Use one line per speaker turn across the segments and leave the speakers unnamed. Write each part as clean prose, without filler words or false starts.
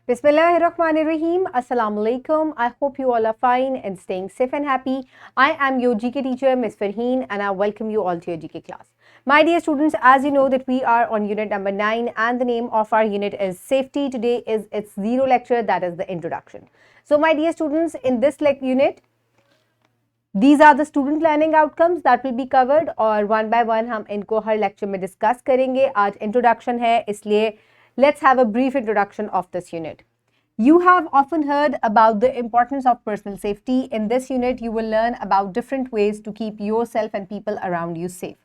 Bismillahirrahmanirrahim. Assalamu alaikum. I hope you all are fine and staying safe and happy. I am your GK teacher, Ms. Farheen, and I welcome you all to your GK class. My dear students, as you know that we are on unit number 9 and the name of our unit is safety. Today is its zero lecture, that is the introduction. So my dear students, in this unit, these are the student learning outcomes that will be covered और one by one हम इनको हर lecture में discuss करेंगे. आज introduction है, इसलिए let's have a brief introduction of this unit. You have often heard about the importance of personal safety. In this unit, you will learn about different ways to keep yourself and people around you safe.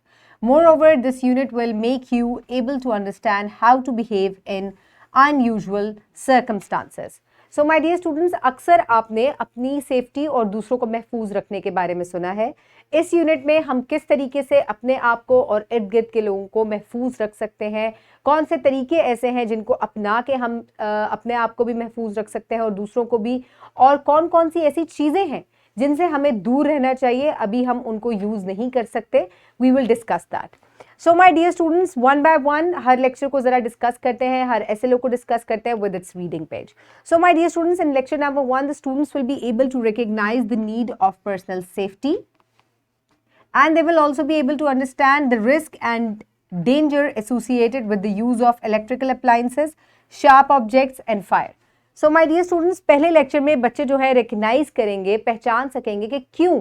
Moreover, this unit will make you able to understand how to behave in unusual circumstances. So my dear students, अक्सर आपने अपनी safety और दूसरों को महफूज रखने के बारे में सुना है. इस यूनिट में हम किस तरीके से अपने आप को और इर्द गिर्द के लोगों को महफूज रख सकते हैं, कौन से तरीके ऐसे हैं जिनको अपना के हम अपने आप को भी महफूज रख सकते हैं और दूसरों को भी, और कौन कौन सी ऐसी चीज़ें हैं जिनसे हमें दूर रहना चाहिए, अभी हम उनको यूज़ नहीं कर सकते. We will discuss that. So my dear students, one by one हर लेक्चर को जरा डिस्कस करते हैं, हर एसएलओ को डिस्कस करते हैं with its reading page. So my dear students, in lecture number 1 the students will be able to recognise the need of personal safety and they will also be able to understand the risk and danger associated with the use of electrical appliances, sharp objects and fire. So my dear students, पहले lecture में बच्चे जो है recognise करेंगे, पहचान सकेंगे कि क्यों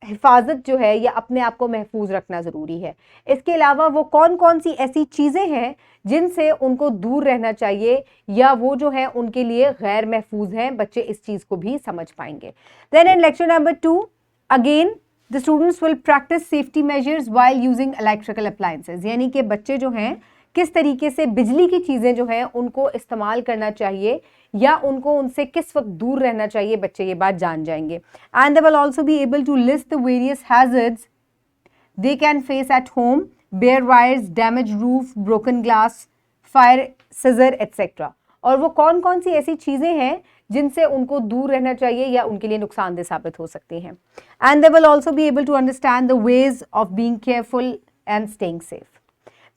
हिफाजत जो है या अपने आप को महफूज रखना ज़रूरी है. इसके अलावा वो कौन कौन सी ऐसी चीज़ें हैं जिनसे उनको दूर रहना चाहिए या वो जो है उनके लिए गैर महफूज हैं. बच्चे इस चीज़ को भी समझ पाएंगे. Then in lecture number 2 again the students will practise safety measures while using electrical appliances. यानी कि बच्चे जो हैं किस तरीके से बिजली की चीज़ें जो हैं उनको इस्तेमाल करना चाहिए या उनको उनसे किस वक्त दूर रहना चाहिए, बच्चे ये बात जान जाएंगे. And they will also be able to list the various hazards they can face at home, bare wires, damage roof, broken glass, fire, scissor etcetera. और वो कौन कौन सी ऐसी चीज़ें हैं जिनसे उनको दूर रहना चाहिए या उनके लिए नुकसानदेह साबित हो सकती हैं. And they will also be able to understand the ways of being careful and staying safe.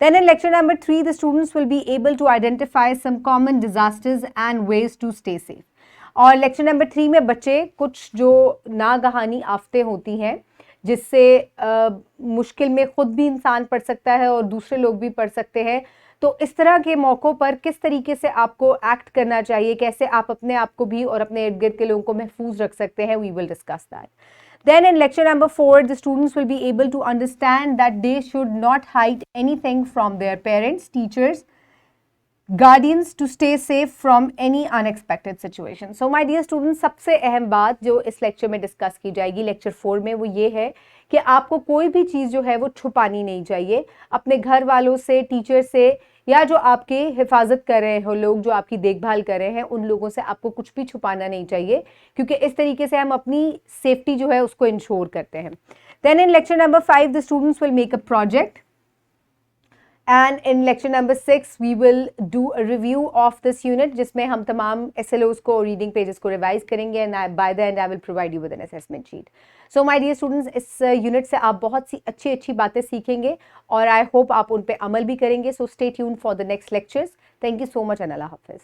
Then in lecture number 3, the students will be able to identify some common disasters and ways to stay safe. और lecture number 3 में बच्चे कुछ जो नागहानी आफतें होती हैं जिससे मुश्किल में खुद भी इंसान पड़ सकता है और दूसरे लोग भी पड़ सकते हैं, तो इस तरह के मौक़ों पर किस तरीके से आपको एक्ट करना चाहिए, कैसे आप अपने आप को भी और अपने इर्द गिर्द के लोगों को महफूज रख सकते हैं. We will discuss that. Then in lecture number 4, the students will be able to understand that they should not hide anything from their parents, teachers, guardians to stay safe from any unexpected situation. So my dear students, सबसे अहम बात जो इस lecture में discuss की जाएगी lecture 4 में वो ये है कि आपको कोई भी चीज़ जो है वो छुपानी नहीं चाहिए. अपने घर वालों से, टीचर से या जो आपकी हिफाजत कर रहे हो लोग, जो आपकी देखभाल कर रहे हैं, उन लोगों से आपको कुछ भी छुपाना नहीं चाहिए, क्योंकि इस तरीके से हम अपनी सेफ्टी जो है उसको इंश्योर करते हैं. Then in lecture number 5 the students will make a project and in lecture number 6 we will do a review of this unit जिसमें हम तमाम एसएलओज को, रीडिंग पेजेस को रिवाइज करेंगे and by the end I will provide you with an assessment sheet. So my dear students, इस unit से आप बहुत सी अच्छी बातें सीखेंगे और आई होप आप उन पे अमल भी करेंगे. So stay tuned for the next lectures. Thank you so much and अल्लाह हाफिज़.